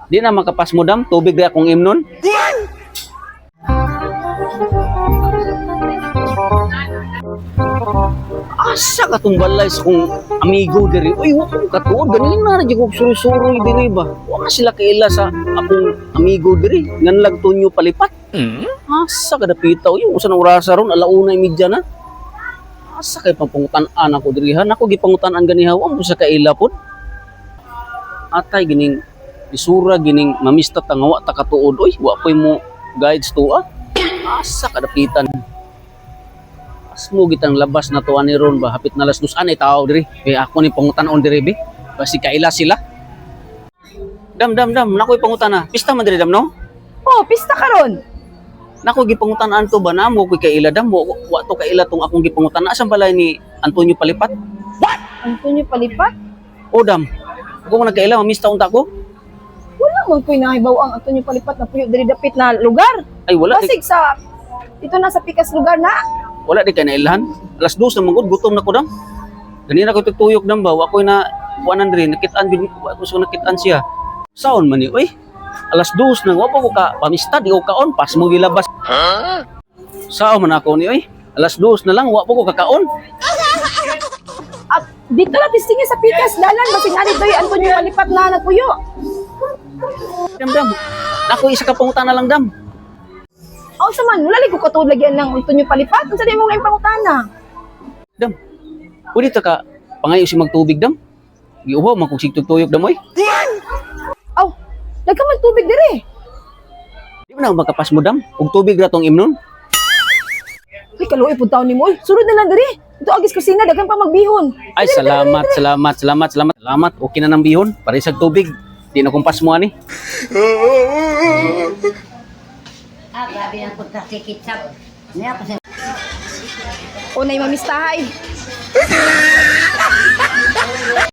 Di na makapas mo dam, tubig ra akong imnon. Asa ka tong balay sa kong amigo diri? Uy, wa ko katuod ganina ra jud kog suruy diri ba. Wa ka sila kaila sa akong amigo diri. Ngan lag tunyo palipat. Asa ka dapitaw yung usa na orasa ron alauna imidya na. Asa kay pampangutan-an ako diri han? Ako gipangutan-an ganiha wa mo sa kaila pod. Atay gining isura gining mamista tangawa ta katuod. Uy, wa poy mo guides to ah. Asa ka dapitan? Asmo gitang labas na tuwa ni ron ba hapit na alas 2 anay tao diri kay ako ni pangutan-on diri be basi kaila sila. Dam nakoy pangutana pista man diri dam no. Oh, pista karon. Nako gipangutan-an to ba namo koy kaila dam wa to kaila tong akong gipangutan asan balay ni Antonio Palipat. Antonio Palipat? O dam ako man nagkaila mamista unta ko. Wala man ko'y nahibaw ang Antonio Palipat na puyo diri dapit na lugar. Ay wala Basig sa ito na sa pikas lugar na. wala di kay nailhan. Alas 2 na mangod gutom na ko dam. Ganina ko tutuyok dam ba wa koy na kuanan diri nakitaan gid wa ko so nakitaan siya. Saon man ni oy? Alas 2 na wa pa ko ka pamista di ko kaon pas mo gilabas. Sao man ako ni oy? Alas 2 na lang wa pa ko kakaon. At dito na tistingin sa pikas dalan basig ani doy Antonio Palipat na nagpuyo. Dam. Nako isa ka pangutan na lang dam. Aw sa man, wala ko katulad lagyan ng Antonio Palipat. Unsa di mo nga pangutana? Dam. Pwede ta ka pangayo si magtubig dam. Giuhaw man kog sigtugtuyok dam oy. Aw, nagkaman tubig diri. Di man ako makapas mo dam. Ug tubig ra tong imnon. Ay, kaluoy pud taon nimo oy. Sunod na lang diri. Ito agis kusina dagan pa magbihon. Ay salamat. Okay na nang bihon. Para sa tubig. Di na kumpas mo ani. Ah, grabe ang pagkasikitsap. Niya kasi O nay mamistahay.